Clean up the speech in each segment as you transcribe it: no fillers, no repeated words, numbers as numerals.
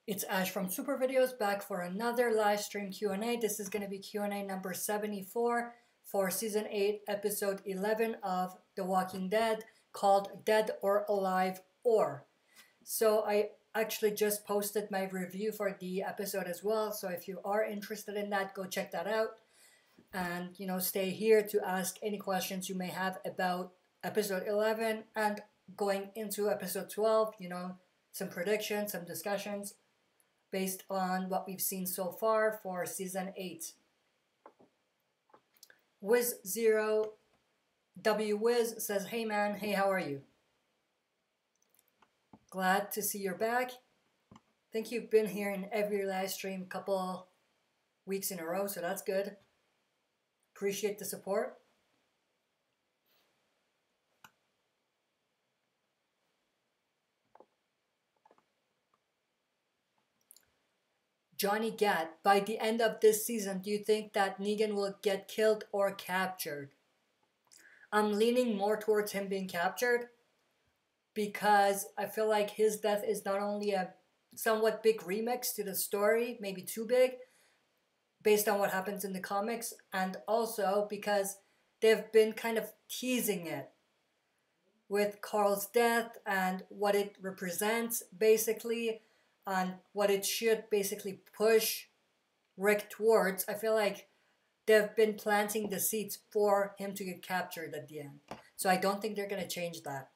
It's Ash from Super Videos back for another live stream Q&A. This is going to be Q&A number 74 for Season 8, Episode 11 of The Walking Dead, called Dead or Alive or. So I actually just posted my review for the episode as well, so if you are interested in that, go check that out. And, stay here to ask any questions you may have about Episode 11 and going into Episode 12, some predictions, some discussions based on what we've seen so far for Season 8. Wiz0 WWiz says, "Hey man, hey, how are you? Glad to see you're back. I think you've been here in every live stream a couple weeks in a row, so that's good. Appreciate the support." Johnny Gat, by the end of this season, do you think that Negan will get killed or captured? I'm leaning more towards him being captured because I feel like his death is not only a somewhat big remix to the story, maybe too big, based on what happens in the comics, and also because they've been kind of teasing it with Carl's death and what it represents, basically, and what it should basically push Rick towards. I feel like they've been planting the seeds for him to get captured at the end. So I don't think they're going to change that.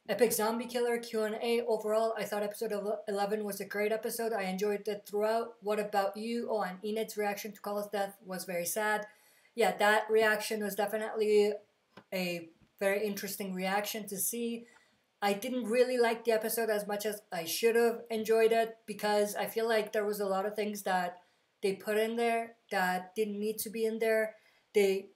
Epic Zombie Killer Q&A. Overall, I thought episode 11 was a great episode. I enjoyed it throughout. What about you? Oh, and Enid's reaction to Carl's death was very sad. Yeah, that reaction was definitely a very interesting reaction to see. I didn't really like the episode as much as I should have enjoyed it because I feel like there was a lot of things that they put in there that didn't need to be in there. They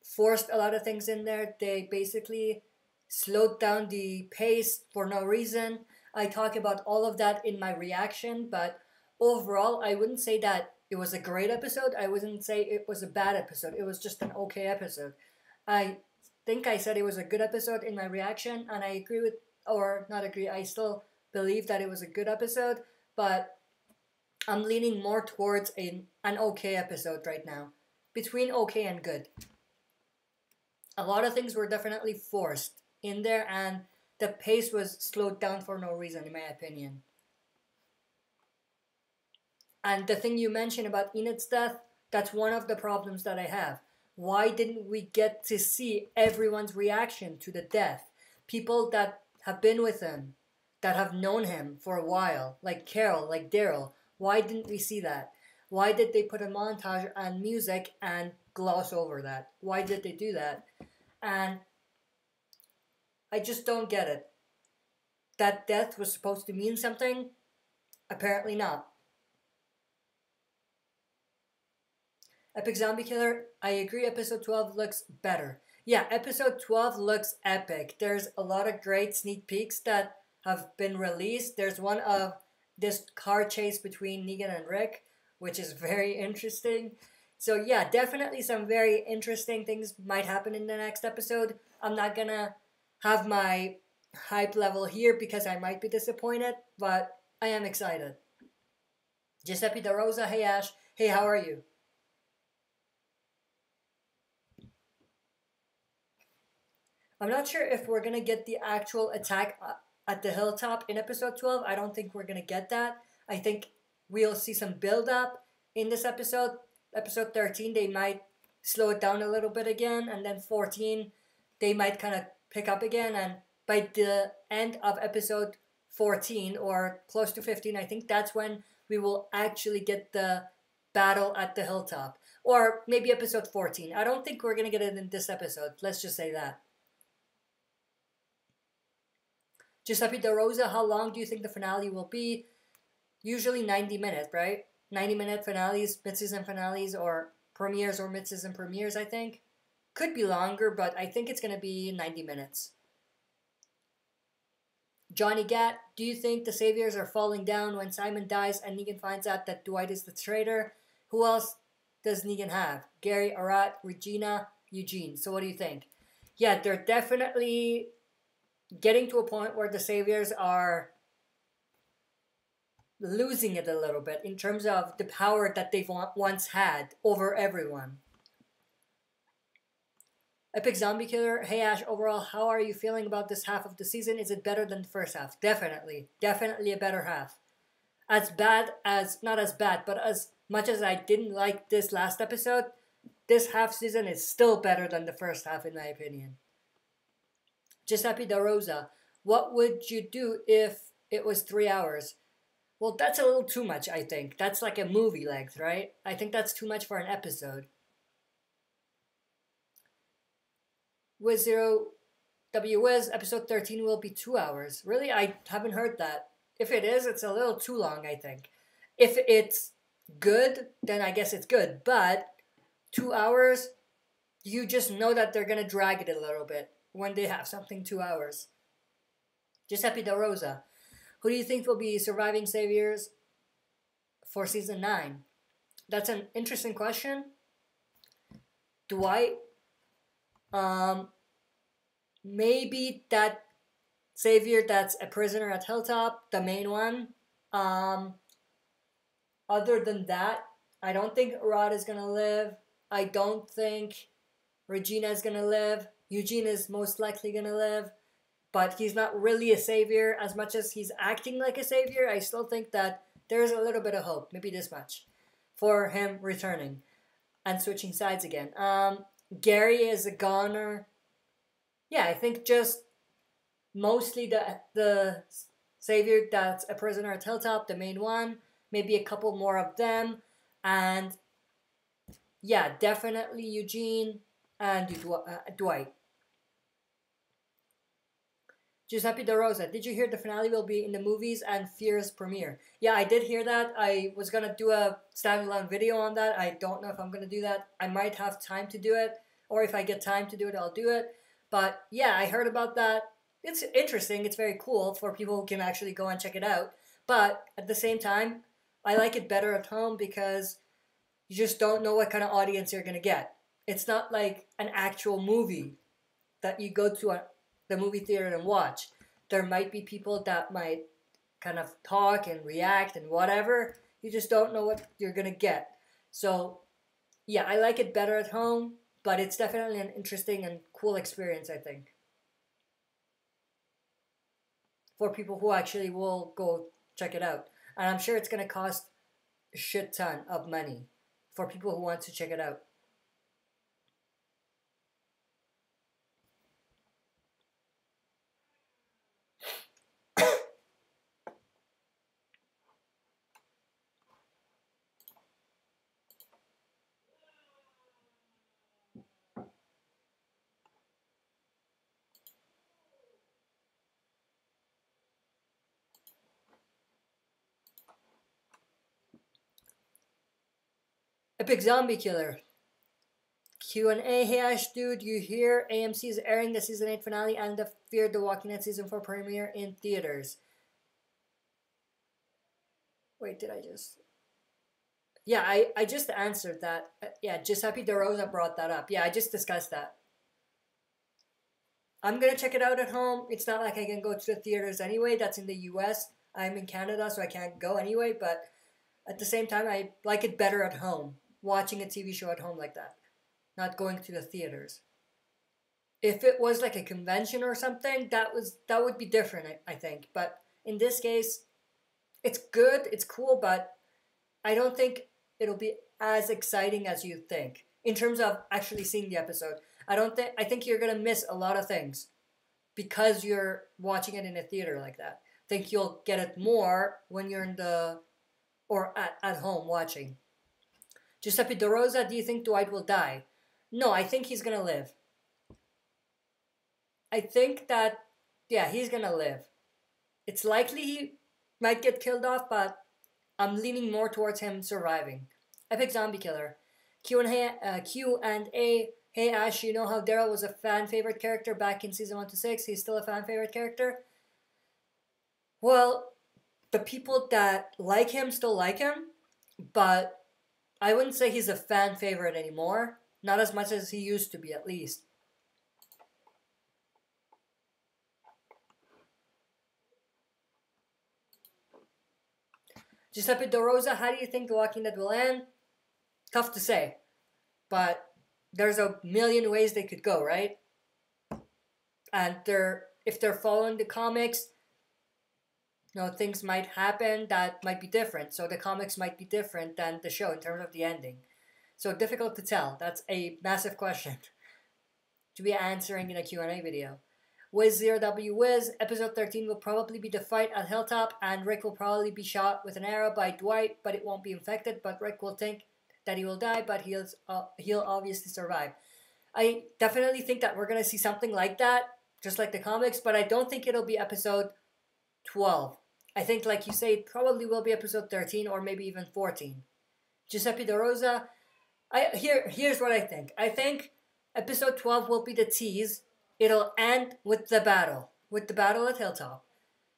forced a lot of things in there. They basically slowed down the pace for no reason. I talk about all of that in my reaction, but overall, I wouldn't say that it was a great episode. I wouldn't say it was a bad episode. It was just an okay episode. I think I said it was a good episode in my reaction, and I agree with, or not agree, I still believe that it was a good episode, but I'm leaning more towards an okay episode right now. Between okay and good. A lot of things were definitely forced in there, and the pace was slowed down for no reason, in my opinion. And the thing you mentioned about Enid's death, that's one of the problems that I have. Why didn't we get to see everyone's reaction to the death? People that have been with him, that have known him for a while, like Carol, like Daryl. Why didn't we see that? Why did they put a montage and music and gloss over that? Why did they do that? And I just don't get it. That death was supposed to mean something? Apparently not. Epic Zombie Killer, I agree, episode 12 looks better. Yeah, episode 12 looks epic. There's a lot of great sneak peeks that have been released. There's one of this car chase between Negan and Rick, which is very interesting. So yeah, definitely some very interesting things might happen in the next episode. I'm not gonna have my hype level here because I might be disappointed, but I am excited. Giuseppe De Rosa, hey Ash, hey, how are you? I'm not sure if we're gonna get the actual attack at the hilltop in episode 12. I don't think we're gonna get that. I think we'll see some build up in this episode. Episode 13, they might slow it down a little bit again, and then 14, they might kind of pick up again, and by the end of episode 14 or close to 15, I think that's when we will actually get the battle at the hilltop. Or maybe episode 14. I don't think we're going to get it in this episode. Let's just say that. Giuseppe De Rosa, how long do you think the finale will be? Usually 90 minutes, right? 90-minute finales, mid-season finales, or premieres or mid-season premieres, I think. Could be longer, but I think it's going to be 90 minutes. Johnny Gat, do you think the Saviors are falling down when Simon dies and Negan finds out that Dwight is the traitor? Who else does Negan have? Gary, Arat, Regina, Eugene. So what do you think? Yeah, they're definitely getting to a point where the Saviors are losing it a little bit in terms of the power that they've once had over everyone. Epic Zombie Killer, hey Ash, overall, how are you feeling about this half of the season? Is it better than the first half? Definitely. Definitely a better half. As bad as, not as bad, but as much as I didn't like this last episode, this half season is still better than the first half in my opinion. Giuseppe Da Rosa, what would you do if it was 3 hours? Well, that's a little too much, I think. That's like a movie length, right? I think that's too much for an episode. With Zero WWiz, episode 13 will be 2 hours. Really? I haven't heard that. If it is, it's a little too long, I think. If it's good, then I guess it's good. But 2 hours, you just know that they're going to drag it a little bit when they have something 2 hours. Giuseppe Da Rosa, who do you think will be surviving saviors for season 9? That's an interesting question. Dwight, maybe that savior that's a prisoner at Hilltop, the main one. Other than that, I don't think Rod is gonna live. I don't think Regina is gonna live. Eugene is most likely gonna live, but he's not really a savior as much as he's acting like a savior. I still think that there's a little bit of hope, maybe this much, for him returning and switching sides again. Gary is a goner. Yeah, I think just mostly the savior that's a prisoner at Hilltop, the main one, maybe a couple more of them, and yeah, definitely Eugene and Dwight. Giuseppe Da Rosa, did you hear the finale will be in the movies and Fear's premiere? Yeah, I did hear that. I was going to do a standalone video on that. I don't know if I'm going to do that. I might have time to do it, or if I get time to do it, I'll do it. But yeah, I heard about that. It's interesting. It's very cool for people who can actually go and check it out. But at the same time, I like it better at home because you just don't know what kind of audience you're going to get. It's not like an actual movie that you go to the movie theater and watch. There might be people that might kind of talk and react and whatever. You just don't know what you're going to get. So, yeah, I like it better at home, but it's definitely an interesting and cool experience, I think, for people who actually will go check it out. And I'm sure it's going to cost a shit ton of money for people who want to check it out. Epic Zombie Killer. Q&A, hey Ash dude, you hear AMC is airing the season 8 finale and the Fear the Walking Dead season 4 premiere in theaters. Wait, did I just... Yeah, I just answered that. Yeah, Giuseppe De Rosa brought that up. Yeah, I just discussed that. I'm gonna check it out at home. It's not like I can go to the theaters anyway. That's in the US. I'm in Canada, so I can't go anyway, but at the same time, I like it better at home, watching a TV show at home like that, not going to the theaters. If it was like a convention or something, that would be different, I think. But in this case, it's good, it's cool, but I don't think it'll be as exciting as you think in terms of actually seeing the episode. I think you're gonna miss a lot of things because you're watching it in a theater like that. I think you'll get it more when you're in the or at home watching. Giuseppe De Rosa, do you think Dwight will die? No, I think he's gonna live. I think that, yeah, he's gonna live. It's likely he might get killed off, but I'm leaning more towards him surviving. Epic Zombie Killer. Q&A. Hey Ash, you know how Daryl was a fan favorite character back in season 1 to 6? He's still a fan favorite character? Well, the people that like him still like him, but I wouldn't say he's a fan favorite anymore. Not as much as he used to be, at least. Giuseppe De Rosa, how do you think The Walking Dead will end? Tough to say, but there's a million ways they could go, right? And if they're following the comics, things might happen that might be different. So the comics might be different than the show in terms of the ending. So difficult to tell. That's a massive question to be answering in a Q&A video. Wiz0W episode 13 will probably be the fight at Hilltop, and Rick will probably be shot with an arrow by Dwight, but it won't be infected. But Rick will think that he will die, but he'll obviously survive. I definitely think that we're gonna see something like that, just like the comics, but I don't think it'll be episode 12. I think, like you say, it probably will be episode 13 or maybe even 14. Giuseppe De Rosa, here's what I think. I think episode 12 will be the tease. It'll end with the battle at Hilltop.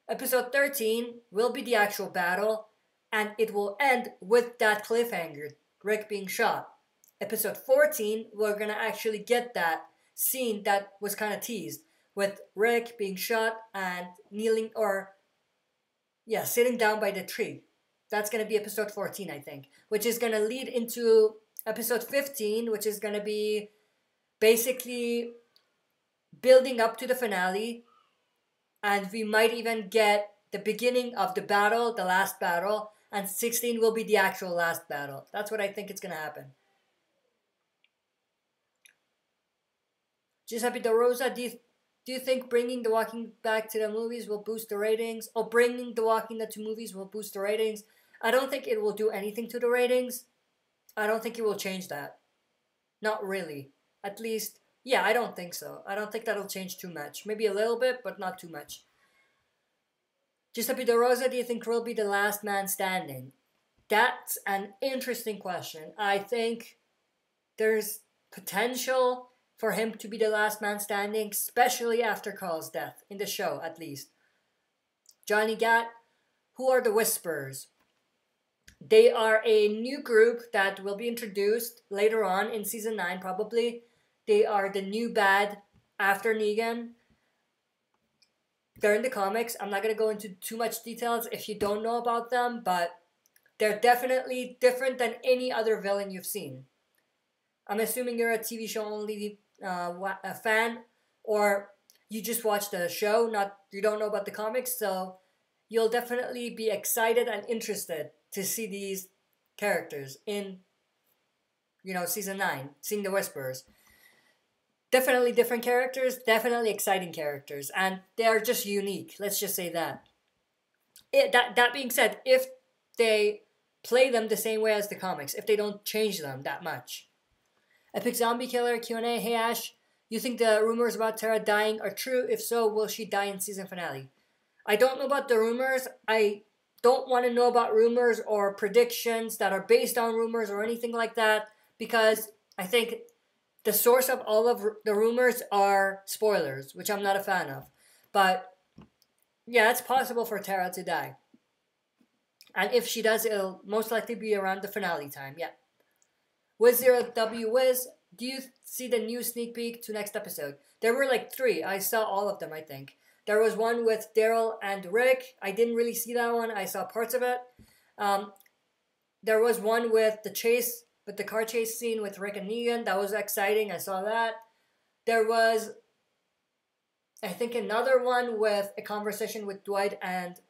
Episode 13 will be the actual battle, and it will end with that cliffhanger, Rick being shot. Episode 14, we're gonna actually get that scene that was kind of teased, with Rick being shot and sitting down by the tree. That's gonna be episode 14, I think, which is gonna lead into episode 15, which is gonna be basically building up to the finale, and we might even get the beginning of the battle, the last battle, and 16 will be the actual last battle. That's what I think is going to happen. Giuseppe De Rosa, do you think bringing The Walking back to the movies will boost the ratings? Or bringing The Walking Dead to movies will boost the ratings? I don't think it will do anything to the ratings. I don't think it will change that. Not really. At least, yeah, I don't think so. I don't think that'll change too much. Maybe a little bit, but not too much. Giuseppe De Rosa, do you think will be the last man standing? That's an interesting question. I think there's potential for him to be the last man standing, especially after Carl's death, in the show at least. Johnny Gat, who are the Whisperers? They are a new group that will be introduced later on in season 9 probably. They are the new bad after Negan. They're in the comics. I'm not going to go into too much details if you don't know about them, but they're definitely different than any other villain you've seen. I'm assuming you're a TV show only a fan, or you just watch the show, you don't know about the comics, so you'll definitely be excited and interested to see these characters in, season 9, seeing the Whisperers. Definitely different characters, definitely exciting characters, and they are just unique. Let's just say that. That being said, if they play them the same way as the comics, if they don't change them that much. Epic Zombie Killer Q&A, hey Ash, you think the rumors about Tara dying are true? If so, will she die in season finale? I don't know about the rumors. I don't want to know about rumors or predictions that are based on rumors or anything like that, because I think the source of all of the rumors are spoilers, which I'm not a fan of. But yeah, it's possible for Tara to die. And if she does, it'll most likely be around the finale time, yeah. Wiz0W do you see the new sneak peek to next episode? There were like 3. I saw all of them, I think. There was one with Daryl and Rick. I didn't really see that one. I saw parts of it. There was one with the car chase scene with Rick and Negan. That was exciting. I saw that. There was, I think, another one with a conversation with Dwight and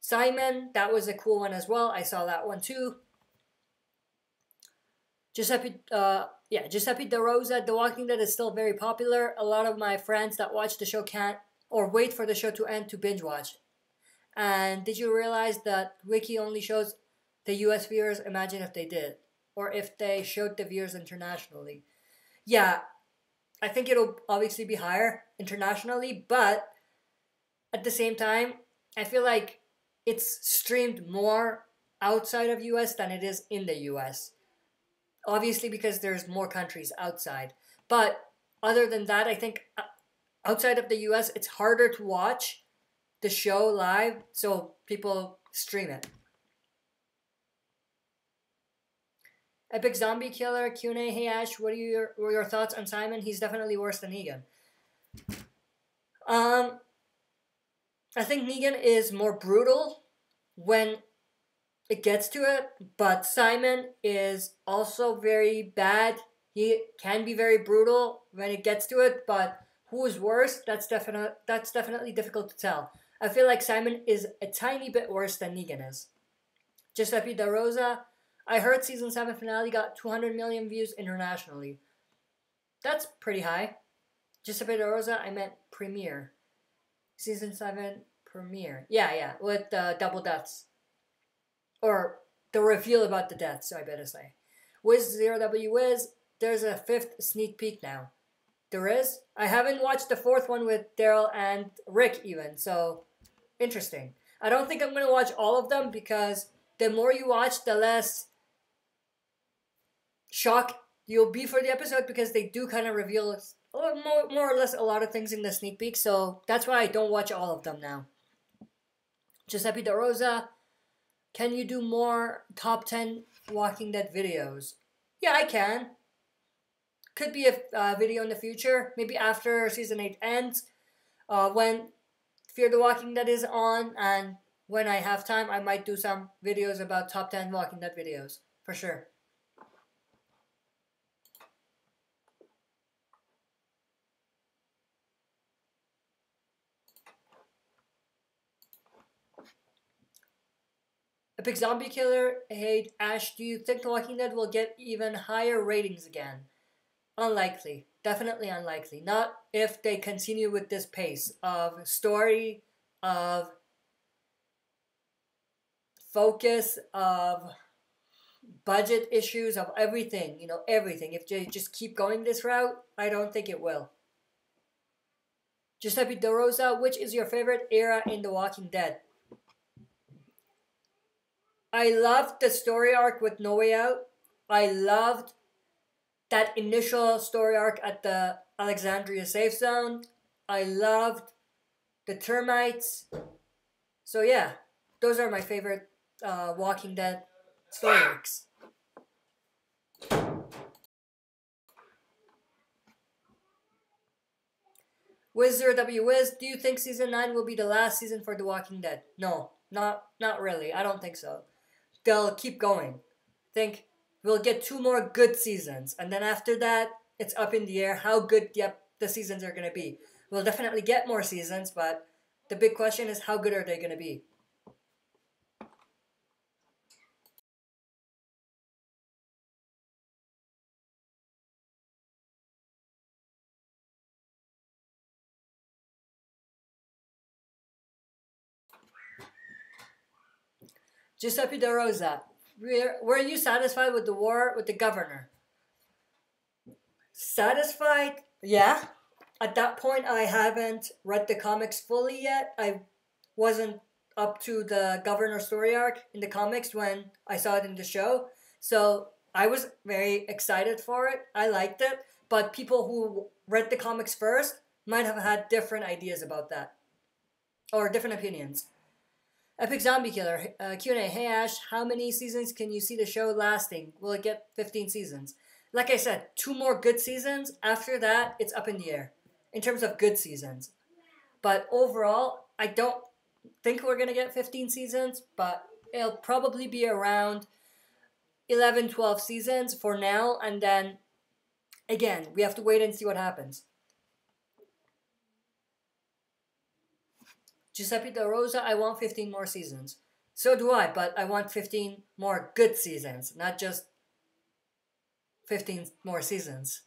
Simon. That was a cool one as well. I saw that one too. Giuseppe De Rosa, The Walking Dead is still very popular. A lot of my friends that watch the show can't or wait for the show to end to binge watch. And did you realize that Wiki only shows the US viewers? Imagine if they did. Or if they showed the viewers internationally. Yeah, I think it'll obviously be higher internationally, but at the same time, I feel like it's streamed more outside of US than it is in the US. Obviously because there's more countries outside. But other than that, I think outside of the US, it's harder to watch the show live, so people stream it. Epic Zombie Killer Q&A. Hey Ash, what were your thoughts on Simon? He's definitely worse than Negan. I think Negan is more brutal when it gets to it, but Simon is also very bad. He can be very brutal when it gets to it, but who is worse? That's definitely difficult to tell. I feel like Simon is a tiny bit worse than Negan is. Giuseppe Da Rosa, I heard season 7 finale got 200 million views internationally. That's pretty high. Giuseppe Da Rosa, I meant premiere. Season 7 premiere. Yeah, with double deaths. Or the reveal about the deaths, so I better say. Wiz0W there's a 5th sneak peek now. There is? I haven't watched the 4th one with Daryl and Rick even, so interesting. I don't think I'm going to watch all of them because the more you watch, the less shocked you'll be for the episode because they do kind of reveal more or less a lot of things in the sneak peek, so that's why I don't watch all of them now. Giuseppe Da Rosa, can you do more top 10 Walking Dead videos? Yeah, I can. Could be a video in the future, maybe after season 8 ends, when Fear the Walking Dead is on, and when I have time, I might do some videos about top 10 Walking Dead videos, for sure. Epic Zombie Killer, hey Ash, do you think The Walking Dead will get even higher ratings again? Unlikely. Definitely unlikely. Not if they continue with this pace of story, of focus, of budget issues, of everything. Everything. If they just keep going this route, I don't think it will. Giuseppe Da Rosa, which is your favorite era in The Walking Dead? I loved the story arc with No Way Out. I loved that initial story arc at the Alexandria safe zone. I loved the termites. So yeah, those are my favorite Walking Dead story arcs. Wiz0W do you think season 9 will be the last season for The Walking Dead? No, not really. I don't think so. They'll keep going. I think we'll get 2 more good seasons, and then after that, it's up in the air how good the seasons are going to be. We'll definitely get more seasons, but the big question is how good are they going to be? Giuseppe Da Rosa, were you satisfied with the war with the governor? Satisfied? Yeah. At that point, I haven't read the comics fully yet. I wasn't up to the governor story arc in the comics when I saw it in the show. So I was very excited for it. I liked it. But people who read the comics first might have had different ideas about that. Or different opinions. Epic Zombie Killer, Q&A. Hey Ash, how many seasons can you see the show lasting? Will it get 15 seasons? Like I said, 2 more good seasons. After that, it's up in the air. In terms of good seasons. But overall, I don't think we're going to get 15 seasons. But it'll probably be around 11, 12 seasons for now. And then, again, we have to wait and see what happens. Giuseppe Da Rosa, I want 15 more seasons. So do I, but I want 15 more good seasons, not just 15 more seasons.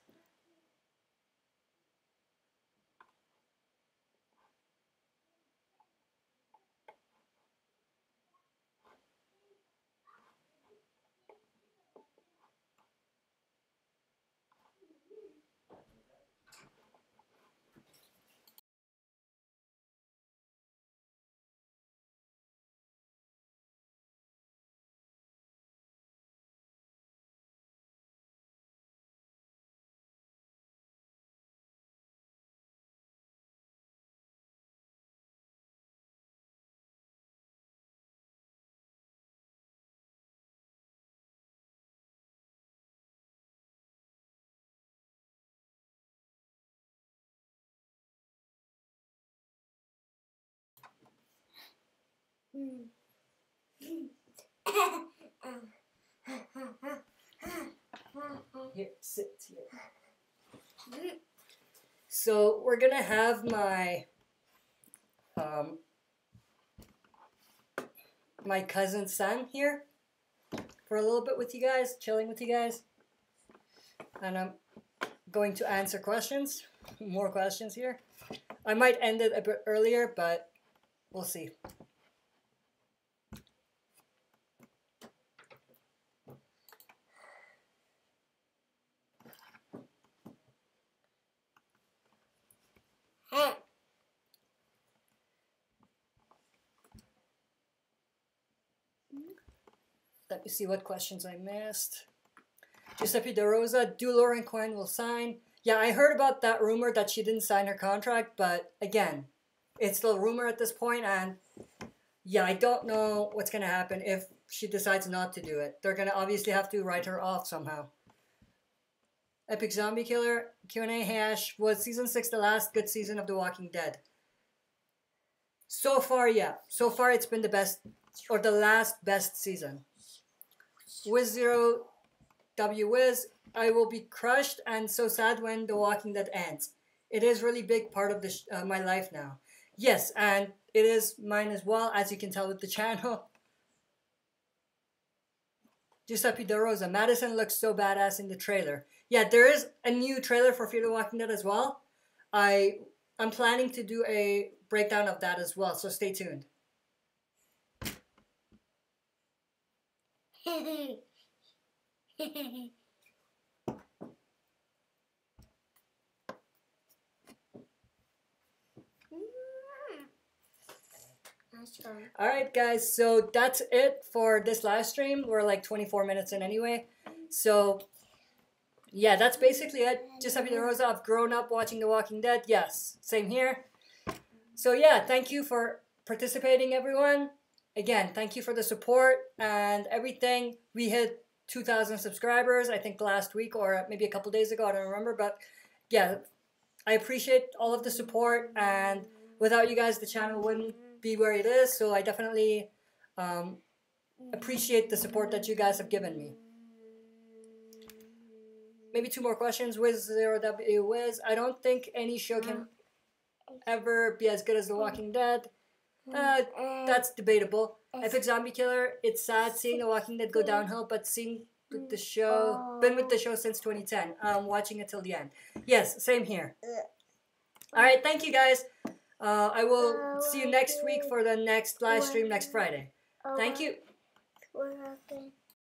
Here, sit here. So we're gonna have my cousin Sam here for a little bit with you guys, chilling with you guys, and I'm going to answer questions, more questions here. I might end it a bit earlier, but we'll see. Let me see what questions I missed. Giuseppe De Rosa, do Lauren Cohen will sign? Yeah, I heard about that rumor that she didn't sign her contract, but again, it's still a rumor at this point, and yeah, I don't know what's going to happen if she decides not to do it. They're going to obviously have to write her off somehow. Epic Zombie Killer, Q&A hash, was season 6 the last good season of The Walking Dead? So far, yeah. So far, it's been the best, or the last best season. Wiz0 W Wiz, I will be crushed and so sad when The Walking Dead ends. It is really big part of my life now. Yes, and it is mine as well, as you can tell with the channel. Giuseppe De Rosa, Madison looks so badass in the trailer. Yeah, there is a new trailer for Fear the Walking Dead as well. I'm planning to do a breakdown of that as well, so stay tuned. Alright guys, so that's it for this live stream. We're like 24 minutes in anyway. So yeah, that's basically it. Giuseppe De Rosa, I've grown up watching The Walking Dead. Yes, same here. So yeah, thank you for participating, everyone. Again, thank you for the support and everything. We hit 2,000 subscribers, I think last week or maybe a couple days ago, I don't remember. But yeah, I appreciate all of the support, and without you guys, the channel wouldn't be where it is. So I definitely appreciate the support that you guys have given me. Maybe 2 more questions. Wiz0W Wiz, I don't think any show can ever be as good as The Walking Dead. That's debatable. Epic Zombie Killer, it's sad seeing The Walking Dead go downhill, but been with the show since 2010. Watching it till the end. Yes, same here. Alright, thank you guys. I will see you next week for the next live stream next Friday. Thank you.